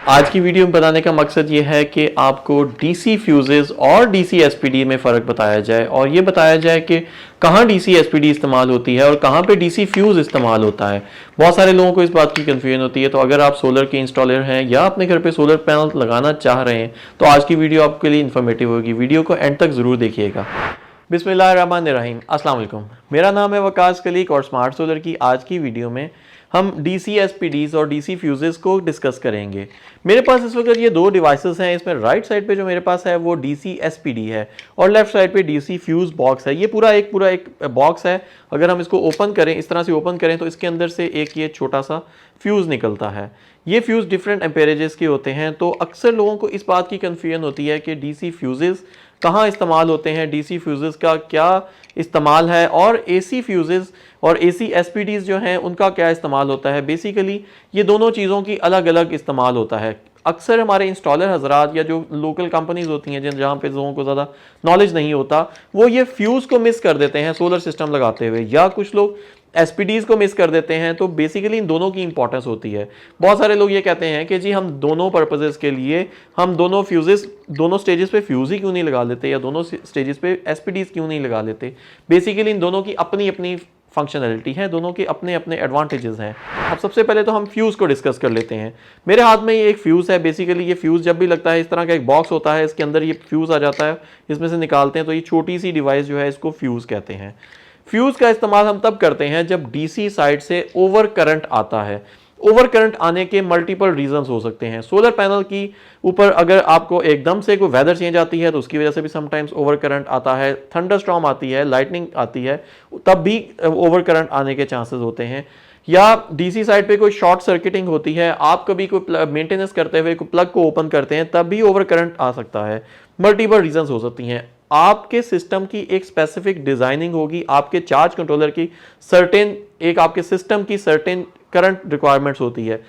आज की वीडियो में बताने का मकसद ये है कि आपको डीसी फ्यूजेस और डीसी एसपीडी में फ़र्क बताया जाए और ये बताया जाए कि कहाँ डीसी एसपीडी इस्तेमाल होती है और कहाँ पे डीसी फ्यूज़ इस्तेमाल होता है। बहुत सारे लोगों को इस बात की कन्फ्यूजन होती है, तो अगर आप सोलर के इंस्टॉलर हैं या अपने घर पे सोलर पैनल लगाना चाह रहे हैं तो आज की वीडियो आपके लिए इन्फॉर्मेटिव होगी। वीडियो को एंड तक ज़रूर देखिएगा। बिस्मिल्लाहिर्रहमानिर्रहीम, अस्सलाम वालेकुम। मेरा नाम है वकास कलीक और स्मार्ट सोलर की आज की वीडियो में हम डीसी एसपीडीज और डीसी फ्यूजेस को डिस्कस करेंगे। मेरे पास इस वक्त ये दो डिवाइसेस हैं। इसमें राइट साइड पे जो मेरे पास है वो डीसी एसपीडी है और लेफ्ट साइड पे डीसी फ्यूज बॉक्स है। ये पूरा एक बॉक्स है। अगर हम इसको ओपन करें, इस तरह से ओपन करें, तो इसके अंदर से एक ये छोटा सा फ्यूज़ निकलता है। ये फ्यूज़ डिफरेंट एम्पेरेजेस के होते हैं। तो अक्सर लोगों को इस बात की कन्फ्यूजन होती है कि डीसी फ्यूजेस कहाँ इस्तेमाल होते हैं, डीसी फ्यूजेस का क्या इस्तेमाल है और एसी फ्यूजेस और एसी एसपीडीज जो हैं उनका क्या इस्तेमाल होता है। बेसिकली ये दोनों चीज़ों की अलग अलग इस्तेमाल होता है। अक्सर हमारे इंस्टॉलर हजरात या जो लोकल कंपनीज होती हैं जहाँ पे लोगों को ज़्यादा नॉलेज नहीं होता, वो ये फ्यूज़ को मिस कर देते हैं सोलर सिस्टम लगाते हुए, या कुछ लोग एसपीडीज को मिस कर देते हैं। तो बेसिकली इन दोनों की इंपॉर्टेंस होती है। बहुत सारे लोग ये कहते हैं कि जी हम दोनों पर्पजेस के लिए हम दोनों फ्यूजेस दोनों स्टेजेस पे फ्यूज ही क्यों नहीं लगा लेते या दोनों स्टेजेस पे एसपीडीज क्यों नहीं लगा लेते। बेसिकली इन दोनों की अपनी अपनी फंक्शनैलिटी है, दोनों के अपने अपने एडवांटेजेस हैं। अब सबसे पहले तो हम फ्यूज़ को डिस्कस कर लेते हैं। मेरे हाथ में ये एक फ्यूज़ है। बेसिकली ये फ्यूज़ जब भी लगता है, इस तरह का एक बॉक्स होता है, इसके अंदर ये फ्यूज़ आ जाता है, इसमें से निकालते हैं तो ये छोटी सी डिवाइस जो है इसको फ्यूज़ कहते हैं। फ्यूज़ का इस्तेमाल हम तब करते हैं जब डीसी साइड से ओवर करंट आता है। ओवर करंट आने के मल्टीपल रीजंस हो सकते हैं। सोलर पैनल की ऊपर अगर आपको एकदम से कोई वेदर चेंज आती है तो उसकी वजह से भी समटाइम्स ओवर करंट आता है। थंडरस्टॉर्म आती है, लाइटनिंग आती है, तब भी ओवर करंट आने के चांसेस होते हैं। या डीसी साइड पे कोई शॉर्ट सर्किटिंग होती है, आप कभी कोई मेंटेनेंस करते हुए कोई प्लग को ओपन करते हैं, तब भी ओवर करंट आ सकता है। मल्टीपल रीजंस हो सकती हैं। आपके सिस्टम की एक स्पेसिफिक डिजाइनिंग होगी, आपके चार्ज कंट्रोलर की सर्टेन एक आपके सिस्टम की सर्टेन करंट रिक्वायरमेंट्स होती है।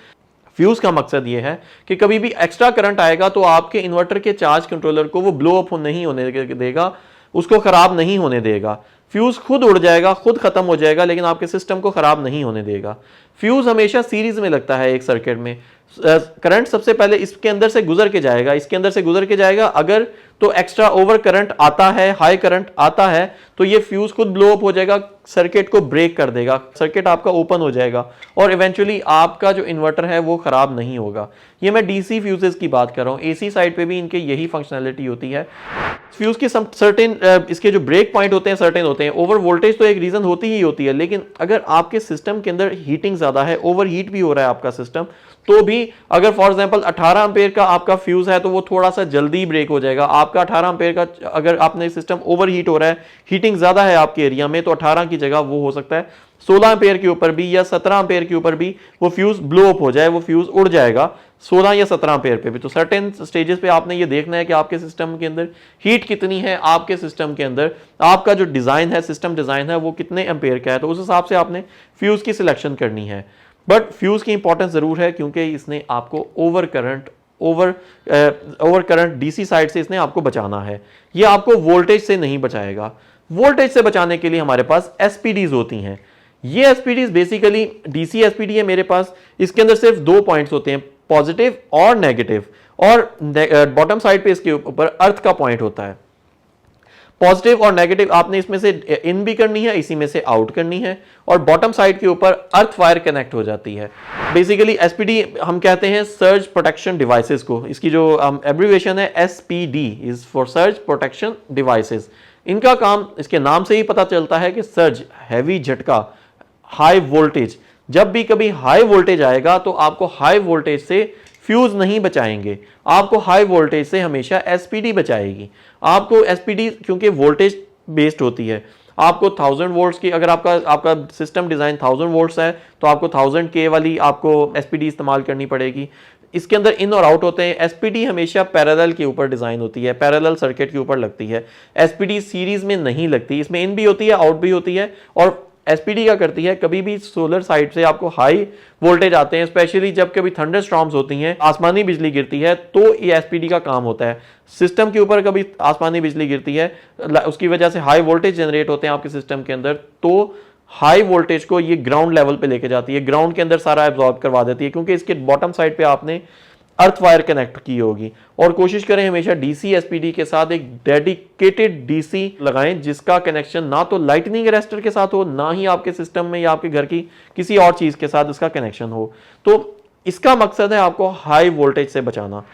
फ्यूज का मकसद यह है कि कभी भी एक्स्ट्रा करंट आएगा तो आपके इन्वर्टर के चार्ज कंट्रोलर को वो ब्लो अप नहीं होने देगा, उसको खराब नहीं होने देगा। फ्यूज खुद उड़ जाएगा, खुद खत्म हो जाएगा, लेकिन आपके सिस्टम को खराब नहीं होने देगा। फ्यूज हमेशा सीरीज में लगता है एक सर्किट में। करंट सबसे पहले इसके अंदर से गुजर के जाएगा, इसके अंदर से गुजर के जाएगा। अगर तो एक्स्ट्रा ओवर करंट आता है, हाई करंट आता है, तो ये फ्यूज खुद ब्लो अप हो जाएगा, सर्किट को ब्रेक कर देगा, सर्किट आपका ओपन हो जाएगा और इवेंचुअली आपका जो इन्वर्टर है वो खराब नहीं होगा। ये मैं डीसी फ्यूजेस की बात कर रहा हूँ। एसी साइड पे भी इनके यही फंक्शनैलिटी होती है। फ्यूज के सर्टेन इसके जो ब्रेक पॉइंट होते हैं सर्टेन होते हैं। ओवर वोल्टेज तो एक रीजन होती ही होती है, लेकिन अगर आपके सिस्टम के अंदर हीटिंग ज्यादा है, ओवर हीट भी हो रहा है आपका सिस्टम, तो भी अगर फॉर एग्जांपल 18 एम्पेयर का आपका फ्यूज है तो वो थोड़ा सा जल्दी ब्रेक हो जाएगा। आपका 18 एम्पेयर का अगर आपने सिस्टम ओवर हीट हो रहा है, हीटिंग ज्यादा है आपके एरिया में, तो 18 की जगह वो हो सकता है 16 एम्पेयर के ऊपर भी या 17 एम्पेयर के ऊपर भी वो फ्यूज ब्लो अप हो जाए, वो फ्यूज उड़ जाएगा 16 या 17 एम्पेयर पे भी। तो सर्टेन स्टेजेस पे आपने ये देखना है कि आपके सिस्टम के अंदर हीट कितनी है, आपके सिस्टम के अंदर आपका जो डिजाइन है, सिस्टम डिजाइन है, वो कितने एम्पेयर का है, तो उस हिसाब से आपने फ्यूज की सिलेक्शन करनी है। बट फ्यूज की इंपॉर्टेंस जरूर है क्योंकि इसने आपको ओवर करंट डीसी साइड से इसने आपको बचाना है। ये आपको वोल्टेज से नहीं बचाएगा। वोल्टेज से बचाने के लिए हमारे पास एसपीडीज होती हैं। ये एसपीडीज बेसिकली डीसी एसपीडी है मेरे पास। इसके अंदर सिर्फ दो पॉइंट्स होते हैं, पॉजिटिव और नेगेटिव, और बॉटम साइड पे इसके ऊपर अर्थ का पॉइंट होता है। पॉजिटिव और नेगेटिव आपने इसमें से इन भी करनी है, इसी में से आउट करनी है, और बॉटम साइड के ऊपर अर्थ वायर कनेक्ट हो जाती है। बेसिकली एसपीडी हम कहते हैं सर्ज प्रोटेक्शन डिवाइसेस को। इसकी जो एब्रीविएशन है SPD is for surge protection devices. इनका काम इसके नाम से ही पता चलता है कि सर्ज, हैवी झटका, हाई वोल्टेज। जब भी कभी हाई वोल्टेज आएगा तो आपको हाई वोल्टेज से फ्यूज नहीं बचाएंगे, आपको हाई वोल्टेज से हमेशा एसपीडी बचाएगी। आपको एसपीडी क्योंकि वोल्टेज बेस्ड होती है, आपको 1000 वोल्ट्स की, अगर आपका सिस्टम डिजाइन 1000 वोल्ट्स है तो आपको 1000 के वाली आपको एसपीडी इस्तेमाल करनी पड़ेगी। इसके अंदर इन और आउट होते हैं। एसपीडी हमेशा पैरेलल के ऊपर डिजाइन होती है, पैरेलल सर्किट के ऊपर लगती है। एसपीडी सीरीज में नहीं लगती, इसमें इन भी होती है, आउट भी होती है। और एसपीडी क्या करती है, कभी भी सोलर साइड से आपको हाई वोल्टेज आते हैं, स्पेशली जब कभी थंडर स्टॉर्म्स होती हैं, आसमानी बिजली गिरती है, तो ये एसपीडी का काम होता है। सिस्टम के ऊपर कभी आसमानी बिजली गिरती है, उसकी वजह से हाई वोल्टेज जनरेट होते हैं आपके सिस्टम के अंदर, तो हाई वोल्टेज को ये ग्राउंड लेवल पे लेके जाती है, ग्राउंड के अंदर सारा एब्जॉर्ब करवा देती है, क्योंकि इसके बॉटम साइड पे आपने अर्थ वायर कनेक्ट की होगी। और कोशिश करें हमेशा डीसी एसपीडी के साथ एक डेडिकेटेड डीसी लगाएं जिसका कनेक्शन ना तो लाइटनिंग अरेस्टर के साथ हो, ना ही आपके सिस्टम में या आपके घर की किसी और चीज के साथ इसका कनेक्शन हो। तो इसका मकसद है आपको हाई वोल्टेज से बचाना।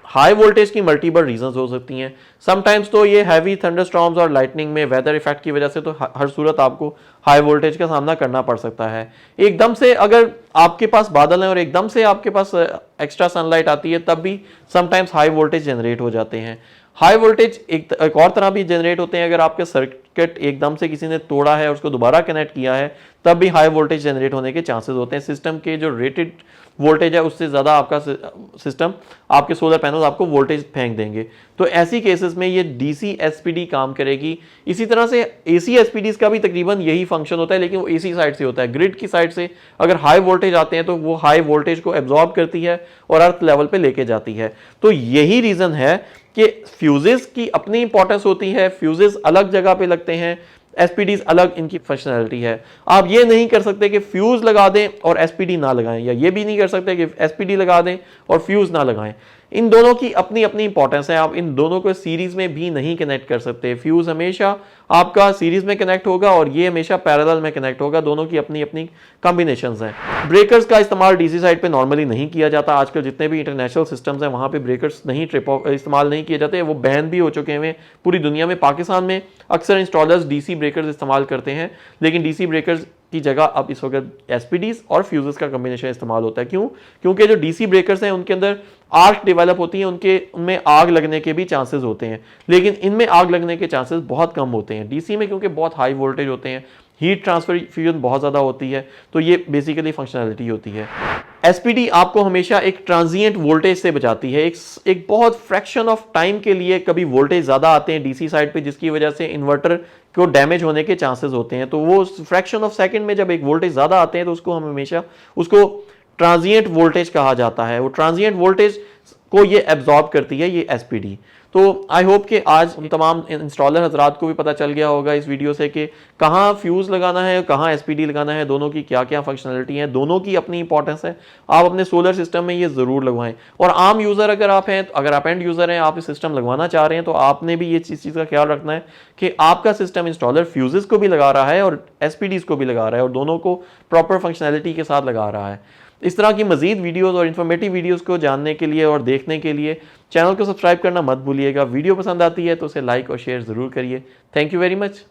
हाई वोल्टेज की मल्टीपल रीजंस हो सकती हैं। समटाइम्स तो ये हैवी थंडरस्टॉर्म्स और लाइटनिंग में वेदर इफेक्ट की वजह से तो हर सूरत आपको हाई वोल्टेज का सामना करना पड़ सकता है। एकदम से अगर आपके पास बादल हैं और एकदम से आपके पास एक्स्ट्रा सनलाइट आती है तब भी समटाइम्स हाई वोल्टेज जनरेट हो जाते हैं। हाई वोल्टेज एक और तरह भी जनरेट होते हैं, अगर आपके सर्किट एकदम से किसी ने तोड़ा है और उसको दोबारा कनेक्ट किया है तब भी हाई वोल्टेज जनरेट होने के चांसेस होते हैं। सिस्टम के जो रेटेड वोल्टेज है उससे ज़्यादा आपका सिस्टम, आपके सोलर पैनल आपको वोल्टेज फेंक देंगे। तो ऐसी केसेस में ये डीसी एसपीडी काम करेगी। इसी तरह से एसी एसपीडीज का भी तकरीबन यही फंक्शन होता है, लेकिन वो एसी साइड से होता है। ग्रिड की साइड से अगर हाई वोल्टेज आते हैं तो वो हाई वोल्टेज को एब्जॉर्ब करती है और अर्थ लेवल पे लेके जाती है। तो यही रीज़न है कि फ्यूजेस की अपनी इंपॉर्टेंस होती है। फ्यूजेस अलग जगह पे लगते हैं, एसपीडीज अलग इनकी फंक्शनैलिटी है। आप ये नहीं कर सकते कि फ्यूज लगा दें और एसपीडी ना लगाएं, या ये भी नहीं कर सकते कि एसपीडी लगा दें और फ्यूज ना लगाएं। इन दोनों की अपनी अपनी इंपॉर्टेंस है। आप इन दोनों को सीरीज में भी नहीं कनेक्ट कर सकते। फ्यूज हमेशा आपका सीरीज में कनेक्ट होगा और ये हमेशा पैरेलल में कनेक्ट होगा। दोनों की अपनी अपनी कॉम्बिनेशंस हैं। ब्रेकर्स का इस्तेमाल डीसी साइड पे नॉर्मली नहीं किया जाता। आजकल जितने भी इंटरनेशनल सिस्टम्स हैं वहां पे ब्रेकर्स नहीं इस्तेमाल नहीं किए जाते, वो बैन भी हो चुके हैं पूरी दुनिया में। पाकिस्तान में अक्सर इंस्टॉलर्स डीसी ब्रेकर्स इस्तेमाल करते हैं, लेकिन डीसी ब्रेकर्स की जगह अब इस वक्त एसपीडीज और फ्यूजेस का कॉम्बिनेशन इस्तेमाल होता है। क्यों? क्योंकि जो डीसी ब्रेकर्स हैं उनके अंदर आर्क डेवलप होती है, उनमें आग लगने के भी चांसेस होते हैं, लेकिन इनमें आग लगने के चांसेस बहुत कम होते हैं। डीसी में क्योंकि बहुत हाई वोल्टेज होते हैं, हीट ट्रांसफर फ्यूजन बहुत ज़्यादा होती है, तो ये बेसिकली फंक्शनैलिटी होती है। एसपीडी आपको हमेशा एक ट्रांजिएंट वोल्टेज से बचाती है। एक बहुत फ्रैक्शन ऑफ टाइम के लिए कभी वोल्टेज ज़्यादा आते हैं डीसी साइड पे, जिसकी वजह से इन्वर्टर को डैमेज होने के चांसेस होते हैं। तो वो फ्रैक्शन ऑफ सेकंड में जब एक वोल्टेज ज़्यादा आते हैं तो उसको हम हमेशा उसको ट्रांजिएंट वोल्टेज कहा जाता है। वो ट्रांजिएंट वोल्टेज को ये एब्जॉर्ब करती है ये एसपीडी। तो आई होप कि आज तमाम इंस्टॉलर हजरात को भी पता चल गया होगा इस वीडियो से कि कहाँ फ्यूज़ लगाना है, कहाँ एसपीडी लगाना है, दोनों की क्या क्या फंक्शनलिटी है, दोनों की अपनी इंपॉर्टेंस है। आप अपने सोलर सिस्टम में ये ज़रूर लगवाएं। और आम यूज़र अगर आप हैं, अगर आप एंड यूज़र हैं, आप इस सिस्टम लगवाना चाह रहे हैं, तो आपने भी ये चीज़ का ख्याल रखना है कि आपका सिस्टम इंस्टॉलर फ्यूजेस को भी लगा रहा है और एसपीडीज़ को भी लगा रहा है और दोनों को प्रॉपर फंक्शनैलिटी के साथ लगा रहा है। इस तरह की मजीद वीडियोस और इन्फॉर्मेटिव वीडियोस को जानने के लिए और देखने के लिए चैनल को सब्सक्राइब करना मत भूलिएगा। वीडियो पसंद आती है तो उसे लाइक और शेयर ज़रूर करिए। Thank you very much.